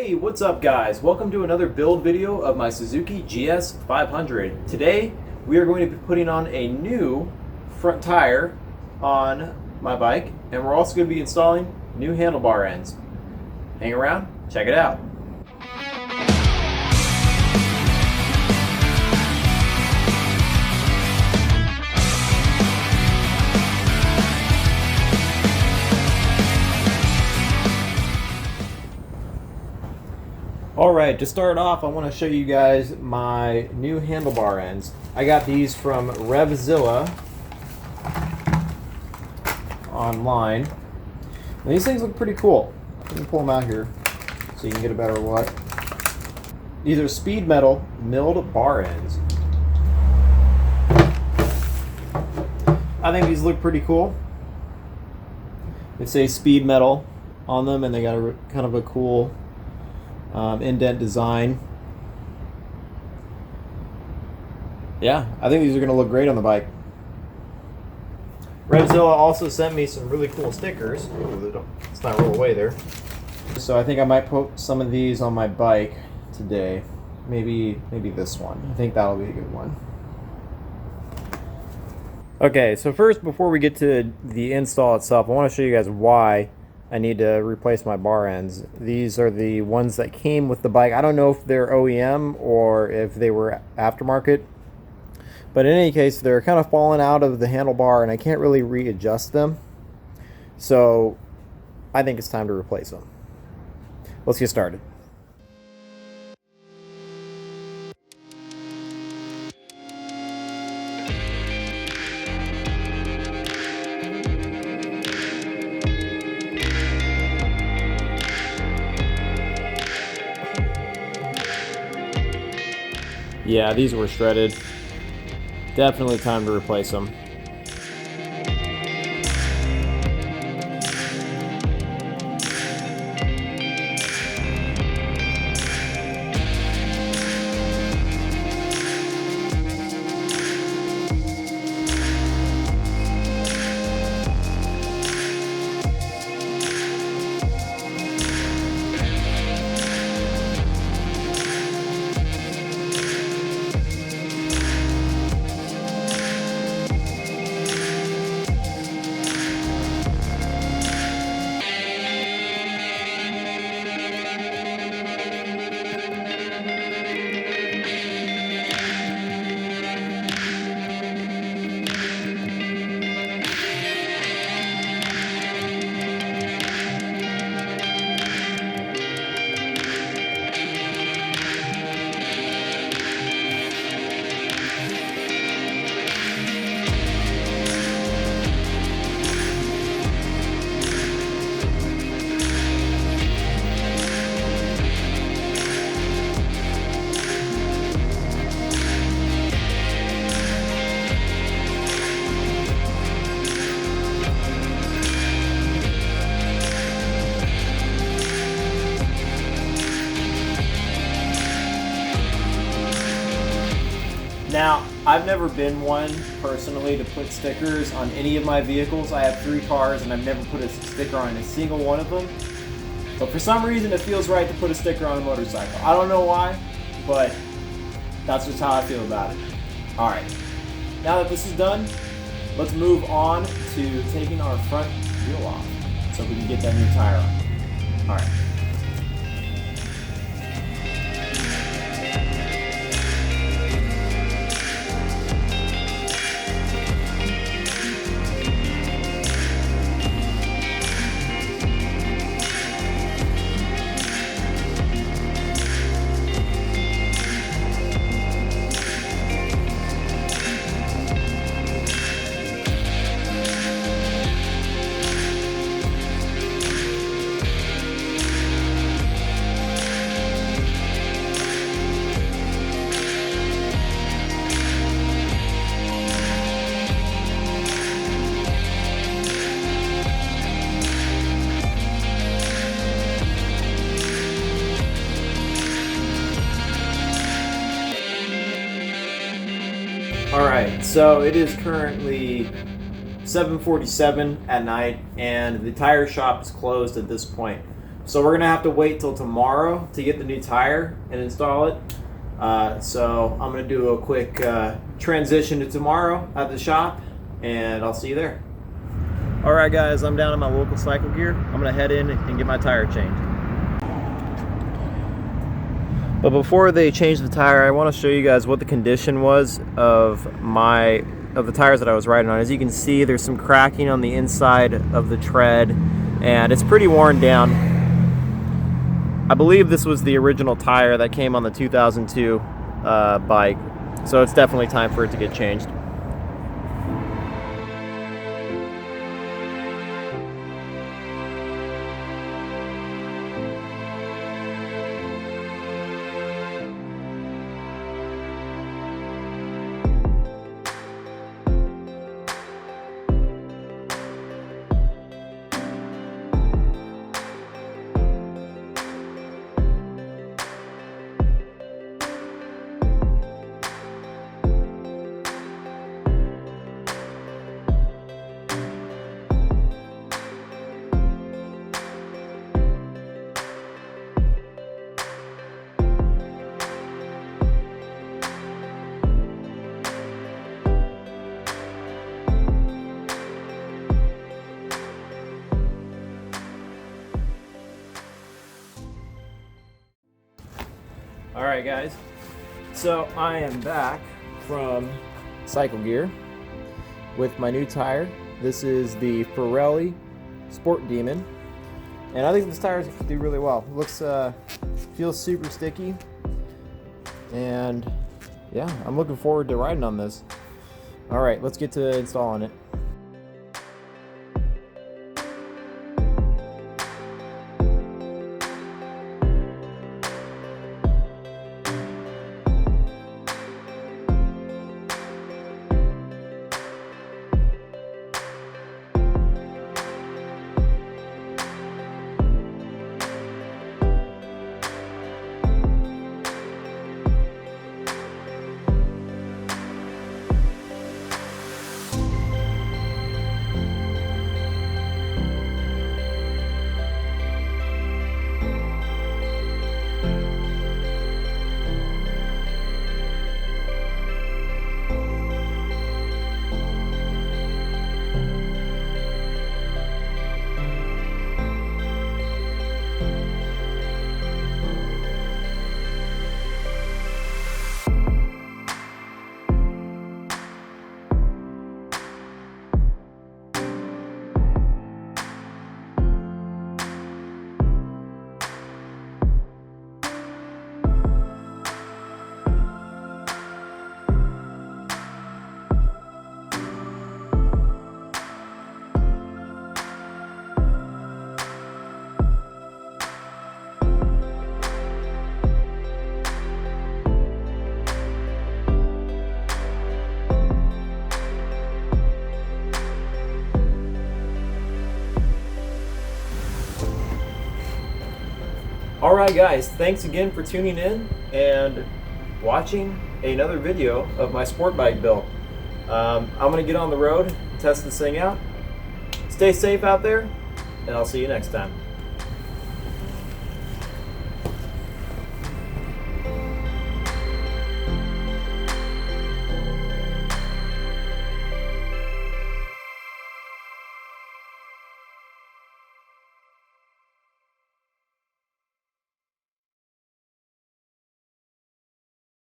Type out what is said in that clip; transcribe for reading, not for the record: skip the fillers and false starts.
Hey, what's up guys? Welcome to another build video of my Suzuki GS500. Today we are going to be putting on a new front tire on my bike, and we're also going to be installing new handlebar ends. Hang around, check it out. Alright, to start off, I want to show you guys my new handlebar ends. I got these from Revzilla online. And these things look pretty cool. Let me pull them out here so you can get a better look. These are speed metal milled bar ends. I think these look pretty cool. They say speed metal on them, and they got a kind of a cool indent design. Yeah, I think these are going to look great on the bike. Revzilla also sent me some really cool stickers. Ooh, let's not roll away there. So I think I might put some of these on my bike today. Maybe this one. I think that'll be a good one. Okay, so first, before we get to the install itself, I want to show you guys why I need to replace my bar ends. These are the ones that came with the bike. I don't know if they're OEM or if they were aftermarket, but in any case, they're kind of falling out of the handlebar and I can't really readjust them. So I think it's time to replace them. Let's get started. Yeah, these were shredded. Definitely time to replace them. Now, I've never been one personally to put stickers on any of my vehicles. I have 3 cars and I've never put a sticker on a single one of them. But for some reason it feels right to put a sticker on a motorcycle. I don't know why, but that's just how I feel about it. Alright, now that this is done, let's move on to taking our front wheel off so we can get that new tire on. Alright. Alright, so it is currently 7:47 at night and the tire shop is closed at this point. So we're gonna have to wait till tomorrow to get the new tire and install it. So I'm gonna do a quick transition to tomorrow at the shop, and I'll see you there. All right, guys, I'm down at my local Cycle Gear. I'm gonna head in and get my tire changed. But before they change the tire, I want to show you guys what the condition was of the tires that I was riding on. As you can see, there's some cracking on the inside of the tread, and it's pretty worn down. I believe this was the original tire that came on the 2002 bike, so it's definitely time for it to get changed. Alright guys, so I am back from Cycle Gear with my new tire. This is the Pirelli Sport Demon, and I think this tire do really well. It looks, feels super sticky, and yeah, I'm looking forward to riding on this. Alright, let's get to installing it. Alright guys, thanks again for tuning in and watching another video of my sport bike build. I'm going to get on the road, test this thing out. Stay safe out there, and I'll see you next time.